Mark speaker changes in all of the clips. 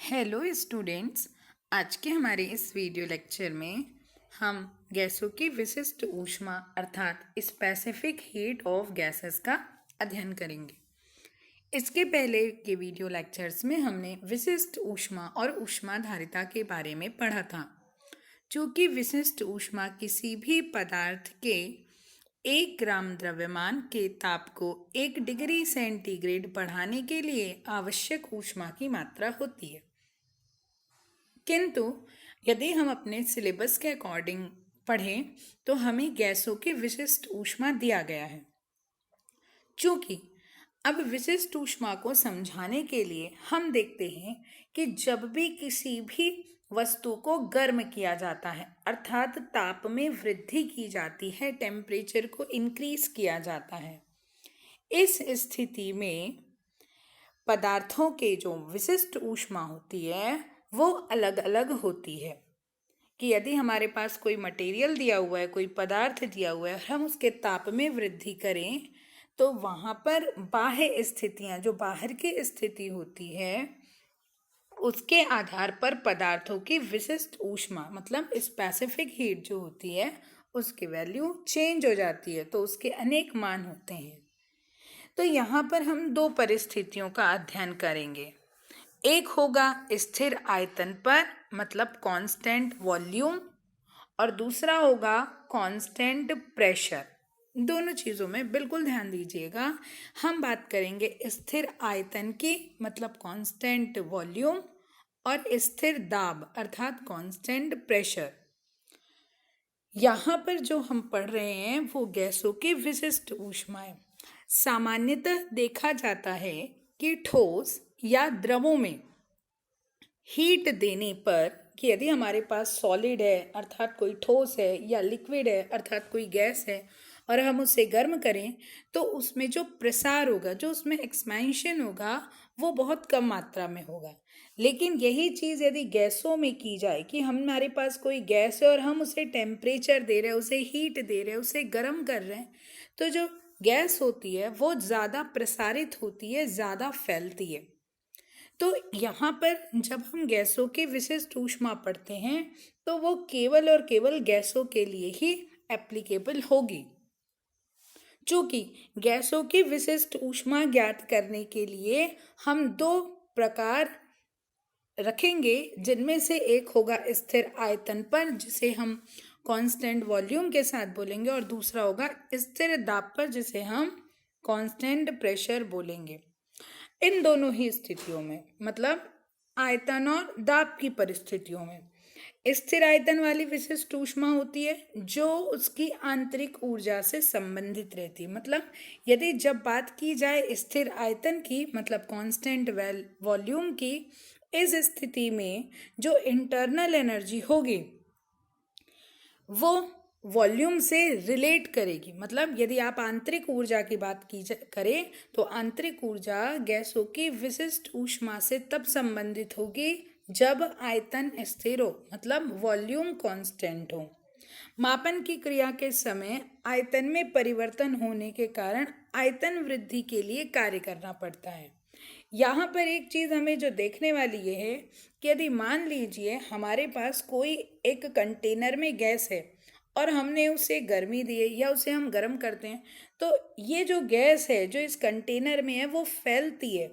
Speaker 1: Hello students. आज के हमारे इस वीडियो लेक्चर में हम गैसों की विशिष्ट ऊष्मा अर्थात स्पेसिफिक हीट ऑफ गैसेस का अध्ययन करेंगे। इसके पहले के वीडियो लेक्चर्स में हमने विशिष्ट ऊष्मा और ऊष्माधारिता के बारे में पढ़ा था। चूँकि विशिष्ट ऊष्मा किसी भी पदार्थ के 1 ग्राम द्रव्यमान के ताप को 1 डिग्री सेंटीग्रेड बढ़ाने के लिए आवश्यक ऊष्मा की मात्रा होती है। किंतु यदि हम अपने सिलेबस के अकॉर्डिंग पढ़ें तो हमें गैसों की विशिष्ट ऊष्मा दिया गया है। चूँकि अब विशिष्ट ऊष्मा को समझाने के लिए हम देखते हैं कि जब भी किसी भी वस्तु को गर्म किया जाता है अर्थात ताप में वृद्धि की जाती है, टेम्परेचर को इंक्रीज किया जाता है, इस स्थिति में पदार्थों के जो विशिष्ट ऊष्मा होती है वो अलग अलग होती है। कि यदि हमारे पास कोई मटेरियल दिया हुआ है, कोई पदार्थ दिया हुआ है और हम उसके ताप में वृद्धि करें तो वहाँ पर बाह्य स्थितियाँ, जो बाहर की स्थिति होती है, उसके आधार पर पदार्थों की विशिष्ट ऊष्मा मतलब स्पेसिफिक हीट जो होती है उसकी वैल्यू चेंज हो जाती है। तो उसके अनेक मान होते हैं। तो यहाँ पर हम 2 परिस्थितियों का अध्ययन करेंगे। एक होगा स्थिर आयतन पर मतलब कांस्टेंट वॉल्यूम और दूसरा होगा कांस्टेंट प्रेशर। दोनों चीज़ों में बिल्कुल ध्यान दीजिएगा। हम बात करेंगे स्थिर आयतन की मतलब कांस्टेंट वॉल्यूम और स्थिर दाब अर्थात कांस्टेंट प्रेशर। यहाँ पर जो हम पढ़ रहे हैं वो गैसों की विशिष्ट ऊष्माएं। सामान्यतः देखा जाता है कि ठोस या द्रवों में हीट देने पर कि यदि हमारे पास सॉलिड है अर्थात कोई ठोस है या लिक्विड है अर्थात कोई गैस है और हम उसे गर्म करें तो उसमें जो प्रसार होगा, जो उसमें एक्सपेंशन होगा वो बहुत कम मात्रा में होगा। लेकिन यही चीज़ यदि गैसों में की जाए कि हमारे पास कोई गैस है और हम उसे टेम्परेचर दे रहे हैं, उसे हीट दे रहे हैं, उसे गर्म कर रहे हैं, तो जो गैस होती है वो ज़्यादा प्रसारित होती है, ज़्यादा फैलती है। तो यहाँ पर जब हम गैसों की विशिष्ट ऊष्मा पढ़ते हैं तो वो केवल और केवल गैसों के लिए ही एप्लीकेबल होगी। चूँकि गैसों की विशिष्ट ऊष्मा ज्ञात करने के लिए हम 2 प्रकार रखेंगे, जिनमें से एक होगा स्थिर आयतन पर जिसे हम कांस्टेंट वॉल्यूम के साथ बोलेंगे और दूसरा होगा स्थिर दाब पर जिसे हम कांस्टेंट प्रेशर बोलेंगे। इन दोनों ही स्थितियों में मतलब आयतन और दाब की परिस्थितियों में स्थिर आयतन वाली विशिष्ट ऊष्मा होती है जो उसकी आंतरिक ऊर्जा से संबंधित रहती है। मतलब यदि जब बात की जाए स्थिर आयतन की मतलब कांस्टेंट वॉल्यूम की, इस स्थिति में जो इंटरनल एनर्जी होगी वो वॉल्यूम से रिलेट करेगी। मतलब यदि आप आंतरिक ऊर्जा की बात करें तो आंतरिक ऊर्जा गैसों की विशिष्ट ऊष्मा से तब संबंधित होगी जब आयतन स्थिर हो मतलब वॉल्यूम कांस्टेंट हो। मापन की क्रिया के समय आयतन में परिवर्तन होने के कारण आयतन वृद्धि के लिए कार्य करना पड़ता है। यहाँ पर एक चीज़ हमें जो देखने वाली ये है कि यदि मान लीजिए हमारे पास कोई एक कंटेनर में गैस है और हमने उसे गर्मी दी है या उसे हम गर्म करते हैं तो ये जो गैस है जो इस कंटेनर में है वो फैलती है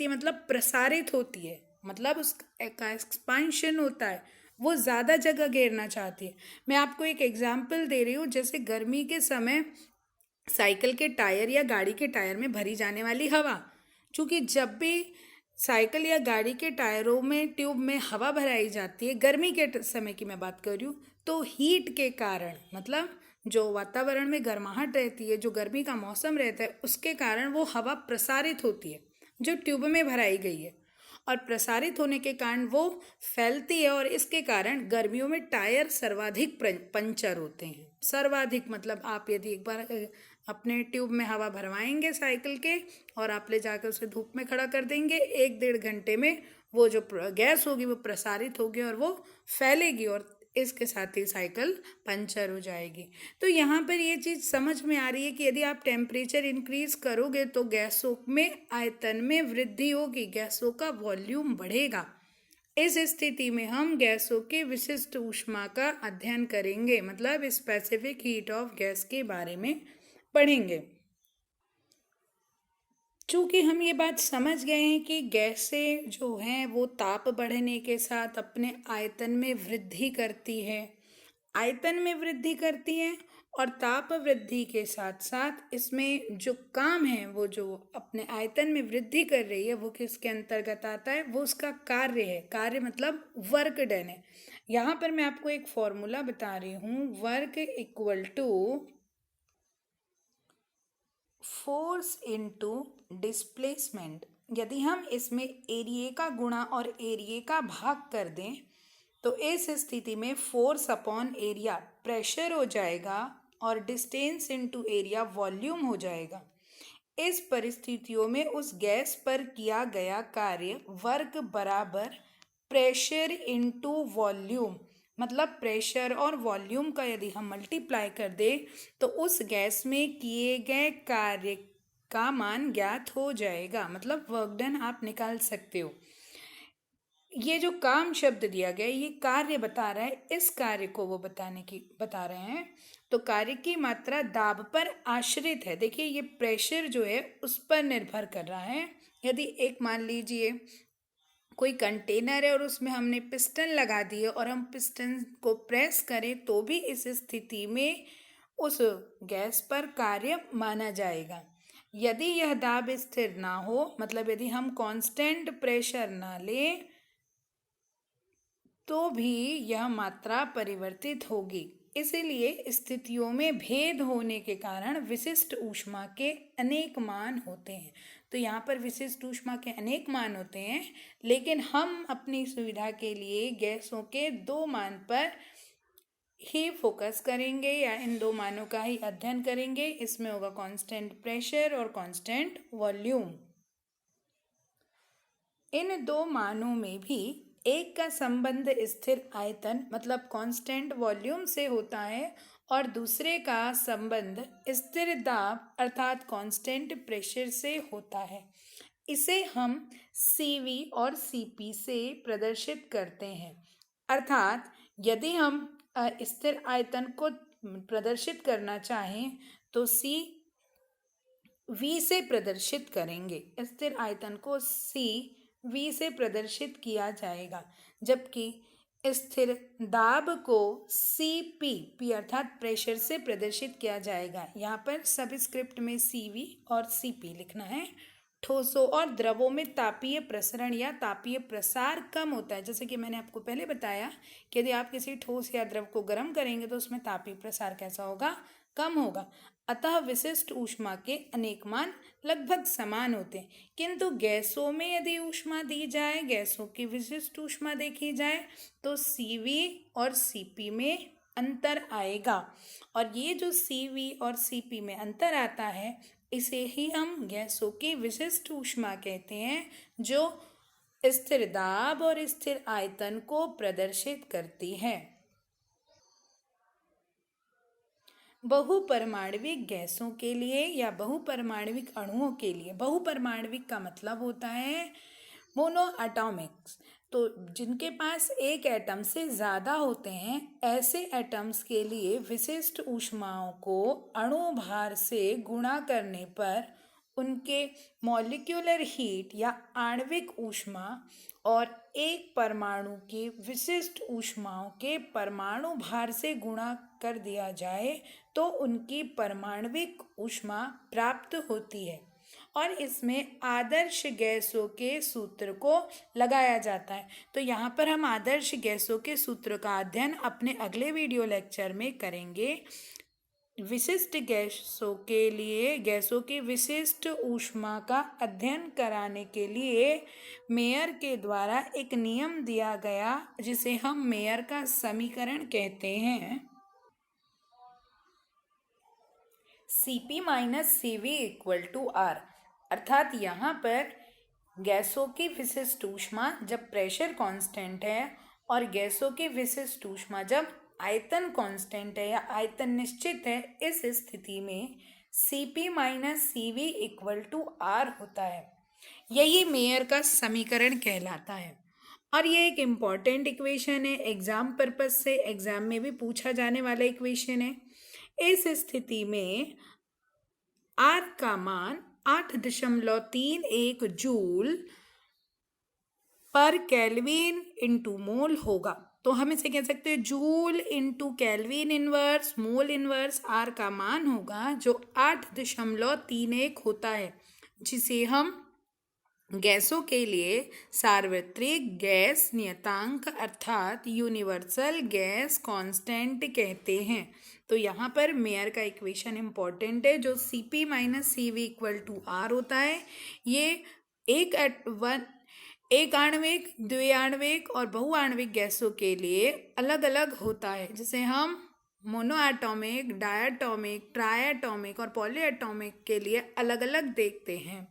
Speaker 1: मतलब प्रसारित होती है, मतलब उसका एक्सपांशन होता है, वो ज़्यादा जगह घेरना चाहती है। मैं आपको एक एग्जाम्पल दे रही हूँ। जैसे गर्मी के समय साइकिल के टायर या गाड़ी के टायर में भरी जाने वाली हवा, चूँकि जब भी साइकिल या गाड़ी के टायरों में ट्यूब में हवा भराई जाती है, गर्मी के समय की मैं बात कर रही हूँ, तो हीट के कारण मतलब जो वातावरण में गर्माहट रहती है, जो गर्मी का मौसम रहता है, उसके कारण वो हवा प्रसारित होती है जो ट्यूब में भराई गई है और प्रसारित होने के कारण वो फैलती है और इसके कारण गर्मियों में टायर सर्वाधिक पंचर होते हैं। सर्वाधिक मतलब आप यदि एक बार अपने ट्यूब में हवा भरवाएंगे साइकिल के और आप ले जाकर उसे धूप में खड़ा कर देंगे, 1-1.5 घंटे में वो जो गैस होगी वो प्रसारित होगी और वो फैलेगी और इसके साथ ही साइकिल पंचर हो जाएगी। तो यहाँ पर ये चीज़ समझ में आ रही है कि यदि आप टेम्परेचर इंक्रीज करोगे तो गैसों में आयतन में वृद्धि होगी, गैसों का वॉल्यूम बढ़ेगा। इस स्थिति में हम गैसों के विशिष्ट ऊष्मा का अध्ययन करेंगे, मतलब स्पेसिफिक हीट ऑफ गैस के बारे में पढ़ेंगे। चूँकि हम ये बात समझ गए हैं कि गैसें जो हैं वो ताप बढ़ने के साथ अपने आयतन में वृद्धि करती है, आयतन में वृद्धि करती है, और ताप वृद्धि के साथ साथ इसमें जो काम है वो जो अपने आयतन में वृद्धि कर रही है वो किसके अंतर्गत आता है, वो उसका कार्य है। कार्य मतलब वर्क डन है। यहाँ पर मैं आपको एक फॉर्मूला बता रही हूँ, work equal to force into displacement. यदि हम इसमें एरिया का गुणा और एरिया का भाग कर दें तो इस स्थिति में फोर्स अपॉन एरिया प्रेशर हो जाएगा और डिस्टेंस इनटू एरिया वॉल्यूम हो जाएगा। इस परिस्थितियों में उस गैस पर किया गया कार्य वर्क बराबर प्रेशर इनटू वॉल्यूम, मतलब प्रेशर और वॉल्यूम का यदि हम मल्टीप्लाई कर दें तो उस गैस में किए गए कार्य का मान ज्ञात हो जाएगा, मतलब वर्क डन आप निकाल सकते हो। ये जो काम शब्द दिया गया ये कार्य बता रहा है, इस कार्य को वो बता रहे हैं। तो कार्य की मात्रा दाब पर आश्रित है। देखिए ये प्रेशर जो है उस पर निर्भर कर रहा है। यदि एक मान लीजिए कोई कंटेनर है और उसमें हमने पिस्टन लगा दिए और हम पिस्टन को प्रेस करें तो भी इस स्थिति में उस गैस पर कार्य माना जाएगा। यदि यह दाब स्थिर ना हो, मतलब यदि हम कांस्टेंट प्रेशर ना लें तो भी यह मात्रा परिवर्तित होगी। इसीलिए स्थितियों में भेद होने के कारण विशिष्ट ऊष्मा के अनेक मान होते हैं। तो यहाँ पर विशिष्ट ऊष्मा के अनेक मान होते हैं, लेकिन हम अपनी सुविधा के लिए गैसों के 2 मान पर ही फोकस करेंगे या इन 2 मानों का ही अध्ययन करेंगे। इसमें होगा कांस्टेंट प्रेशर और कांस्टेंट वॉल्यूम। इन 2 मानों में भी एक का संबंध स्थिर आयतन मतलब कांस्टेंट वॉल्यूम से होता है और दूसरे का संबंध स्थिर दाब अर्थात कांस्टेंट प्रेशर से होता है। इसे हम CV और CP से प्रदर्शित करते हैं। अर्थात यदि हम स्थिर आयतन को प्रदर्शित करना चाहें तो CV से प्रदर्शित करेंगे, स्थिर आयतन को CV से प्रदर्शित किया जाएगा, जबकि स्थिर दाब को CP अर्थात प्रेशर से प्रदर्शित किया जाएगा। यहाँ पर सबस्क्रिप्ट में CV और CP लिखना है। ठोसों और द्रवों में तापीय प्रसरण या तापीय प्रसार कम होता है। जैसे कि मैंने आपको पहले बताया कि यदि आप किसी ठोस या द्रव को गर्म करेंगे तो उसमें तापीय प्रसार कैसा होगा, कम होगा। अतः विशिष्ट ऊष्मा के अनेक मान लगभग समान होते हैं, किंतु गैसों में यदि ऊष्मा दी जाए, गैसों की विशिष्ट ऊष्मा देखी जाए तो CV और CP में अंतर आएगा। और ये जो CV और CP में अंतर आता है इसे ही हम गैसों की विशिष्ट ऊष्मा कहते हैं, जो स्थिर दाब और स्थिर आयतन को प्रदर्शित करती है। बहुपरमाणविक गैसों के लिए या बहुपरमाणविक अणुओं के लिए, बहुपरमाणविक का मतलब होता है मोनो एटॉमिक्स, तो जिनके पास एक एटम से ज़्यादा होते हैं, ऐसे एटम्स के लिए विशिष्ट ऊष्माओं को अणु भार से गुणा करने पर उनके मॉलिक्यूलर हीट या आणविक ऊष्मा और एक परमाणु की विशिष्ट ऊष्माओं के परमाणु भार से गुणा कर दिया जाए तो उनकी परमाणविक ऊष्मा प्राप्त होती है। और इसमें आदर्श गैसों के सूत्र को लगाया जाता है। तो यहाँ पर हम आदर्श गैसों के सूत्र का अध्ययन अपने अगले वीडियो लेक्चर में करेंगे। विशिष्ट गैसों के लिए गैसों की विशिष्ट ऊष्मा का अध्ययन कराने के लिए मेयर के द्वारा एक नियम दिया गया जिसे हम मेयर का समीकरण कहते हैं। CP minus CV equal to R, अर्थात यहाँ पर गैसों की विशिष्ट ऊष्मा जब प्रेशर कांस्टेंट है और गैसों की विशिष्ट ऊष्मा जब आयतन कांस्टेंट है या आयतन निश्चित है, इस स्थिति में CP minus CV equal to R होता है। यही मेयर का समीकरण कहलाता है। और ये एक इम्पॉर्टेंट इक्वेशन है, एग्जाम पर्पज से एग्जाम में भी पूछा जाने वाला इक्वेशन है। इस स्थिति में R का मान 8.31 जूल पर केल्विन इंटू मोल होगा। तो हम इसे कह सकते हैं joule into kelvin inverse mole inverse R का मान होगा जो 8.31 होता है, जिसे हम गैसों के लिए सार्वत्रिक गैस नियतांक अर्थात यूनिवर्सल गैस कांस्टेंट कहते हैं। तो यहाँ पर मेयर का इक्वेशन इंपॉर्टेंट है जो Cp minus CV equal to R होता है। ये एक आणविक, द्विआण्विक और बहुआण्विक गैसों के लिए अलग अलग होता है, जिसे हम मोनोएटॉमिक, डायटॉमिक, ट्राइएटॉमिक और पॉलीएटॉमिक के लिए अलग अलग देखते हैं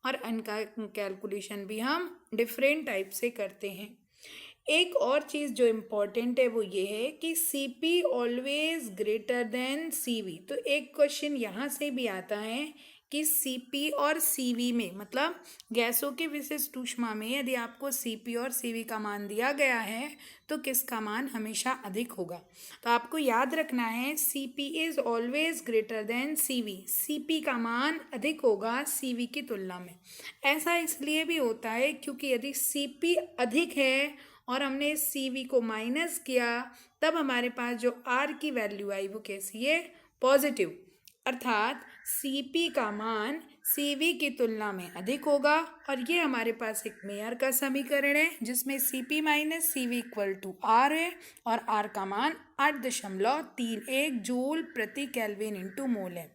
Speaker 1: और इनका कैलकुलेशन भी हम डिफरेंट टाइप से करते हैं। एक और चीज़ जो इम्पोर्टेंट है वो ये है कि Cp always greater than Cv। तो एक क्वेश्चन यहाँ से भी आता है कि Cp और Cv में, मतलब गैसों के विशिष्ट ऊष्मा में यदि आपको Cp और Cv का मान दिया गया है तो किसका मान हमेशा अधिक होगा। तो आपको याद रखना है Cp is always greater than Cv। Cp का मान अधिक होगा Cv की तुलना में। ऐसा इसलिए भी होता है क्योंकि यदि Cp अधिक है और हमने Cv को माइनस किया तब हमारे पास जो R की वैल्यू आई वो कैसी है, पॉजिटिव, अर्थात Cp का मान Cv की तुलना में अधिक होगा। और ये हमारे पास एक मेयर का समीकरण है जिसमें Cp minus CV equal to R है और R का मान 8.31 जूल प्रति केल्विन इंटू मोल है।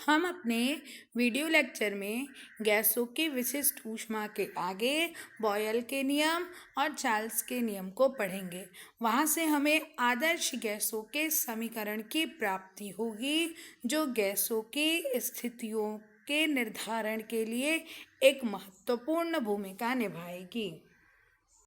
Speaker 1: हम अपने वीडियो लेक्चर में गैसों की विशिष्ट ऊष्मा के आगे बॉयल के नियम और चार्ल्स के नियम को पढ़ेंगे। वहाँ से हमें आदर्श गैसों के समीकरण की प्राप्ति होगी जो गैसों की स्थितियों के निर्धारण के लिए एक महत्वपूर्ण भूमिका निभाएगी।